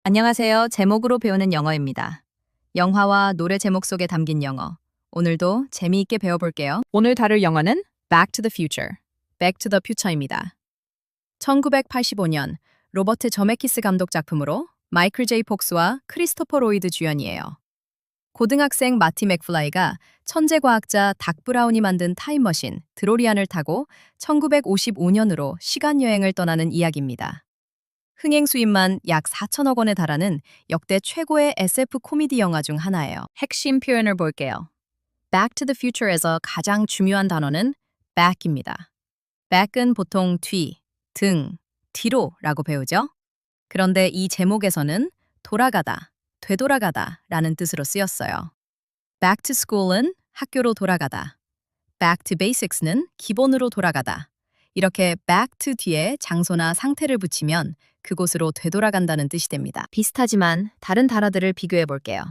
안녕하세요. 제목으로 배우는 영어입니다. 영화와 노래 제목 속에 담긴 영어. 오늘도 재미있게 배워볼게요. 오늘 다룰 영어는 Back to the Future, Back to the Future입니다. 1985년 로버트 저메키스 감독 작품으로 마이클 제이 폭스와 크리스토퍼 로이드 주연이에요. 고등학생 마티 맥플라이가 천재 과학자 닥 브라운이 만든 타임머신 드로리안을 타고 1955년으로 시간여행을 떠나는 이야기입니다. 흥행 수입만 약 4천억 원에 달하는 역대 최고의 SF 코미디 영화 중 하나예요. 핵심 표현을 볼게요. Back to the Future에서 가장 중요한 단어는 back입니다. back은 보통 뒤, 등, 뒤로라고 배우죠. 그런데 이 제목에서는 돌아가다, 되돌아가다 라는 뜻으로 쓰였어요. Back to school은 학교로 돌아가다. Back to basics는 기본으로 돌아가다. 이렇게 back to 뒤에 장소나 상태를 붙이면 그곳으로 되돌아간다는 뜻이 됩니다. 비슷하지만 다른 단어들을 비교해 볼게요.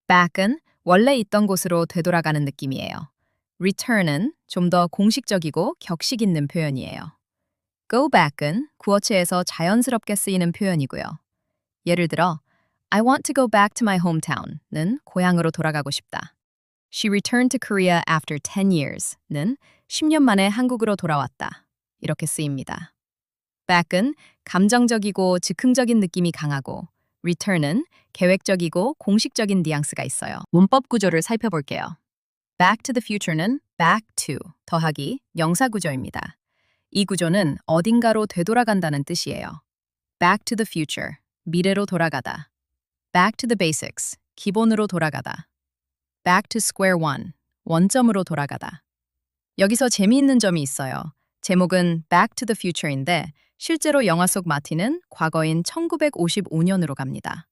back은 원래 있던 곳으로 되돌아가는 느낌이에요. return은 좀 더 공식적이고 격식 있는 표현이에요. go back은 구어체에서 자연스럽게 쓰이는 표현이고요. 예를 들어 I want to go back to my hometown는 고향으로 돌아가고 싶다. She returned to Korea after 10 years는 10년 만에 한국으로 돌아왔다. 이렇게 쓰입니다. back은 감정적이고 즉흥적인 느낌이 강하고 return은 계획적이고 공식적인 뉘앙스가 있어요. 문법 구조를 살펴볼게요. Back to the future는 back to 더하기 명사 구조입니다. 이 구조는 어딘가로 되돌아간다는 뜻이에요. Back to the future, 미래로 돌아가다. Back to the basics, 기본으로 돌아가다. Back to square one, 원점으로 돌아가다. 여기서 재미있는 점이 있어요. 제목은 Back to the Future인데 실제로 영화 속 마티는 과거인 1955년으로 갑니다.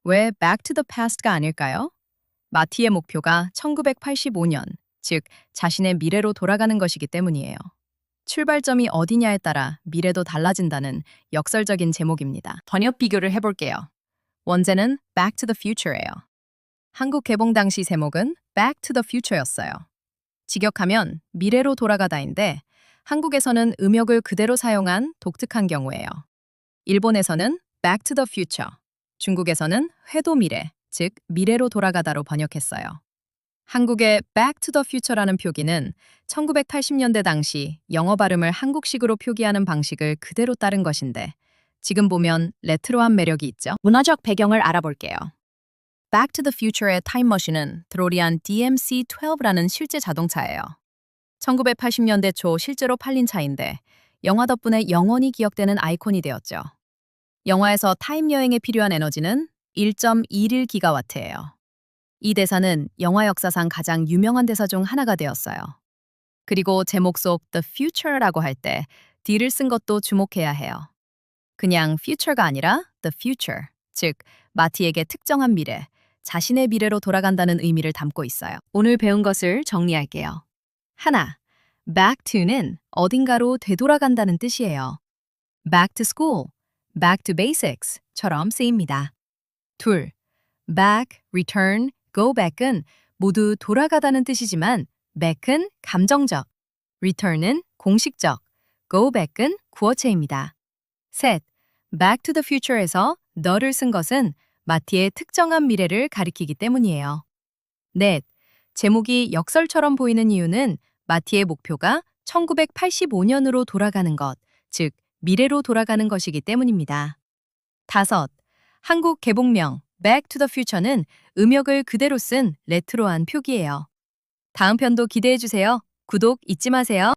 왜 Back to the Past가 아닐까요? 마티의 목표가 1985년, 즉 자신의 미래로 돌아가는 것이기 때문이에요. 출발점이 어디냐에 따라 미래도 달라진다는 역설적인 제목입니다. 번역 비교를 해볼게요. 원제는 Back to the Future예요. 한국 개봉 당시 제목은 Back to the Future였어요. 직역하면 미래로 돌아가다인데 한국에서는 음역을 그대로 사용한 독특한 경우예요. 일본에서는 Back to the Future, 중국에서는 회도 미래, 즉 미래로 돌아가다로 번역했어요. 한국의 Back to the Future라는 표기는 1980년대 당시 영어 발음을 한국식으로 표기하는 방식을 그대로 따른 것인데 지금 보면 레트로한 매력이 있죠. 문화적 배경을 알아볼게요. Back to the Future의 타임머신은 드로리안 DMC-12라는 실제 자동차예요. 1980년대 초 실제로 팔린 차인데 영화 덕분에 영원히 기억되는 아이콘이 되었죠. 영화에서 타임여행에 필요한 에너지는 1.21기가와트예요. 이 대사는 영화 역사상 가장 유명한 대사 중 하나가 되었어요. 그리고 제목 속 The Future라고 할 때 D를 쓴 것도 주목해야 해요. 그냥 Future가 아니라 The Future, 즉 마티에게 특정한 미래, 자신의 미래로 돌아간다는 의미를 담고 있어요. 오늘 배운 것을 정리할게요. 하나, back to는 어딘가로 되돌아간다는 뜻이에요. back to school, back to basics처럼 쓰입니다. 둘, back, return, go back은 모두 돌아가다는 뜻이지만 back은 감정적, return은 공식적, go back은 구어체입니다. 셋, back to the future에서 너를 쓴 것은 마티의 특정한 미래를 가리키기 때문이에요. 넷, 제목이 역설처럼 보이는 이유는 마티의 목표가 1985년으로 돌아가는 것, 즉 미래로 돌아가는 것이기 때문입니다. 다섯, 한국 개봉명 Back to the Future는 음역을 그대로 쓴 레트로한 표기예요. 다음 편도 기대해주세요. 구독 잊지 마세요.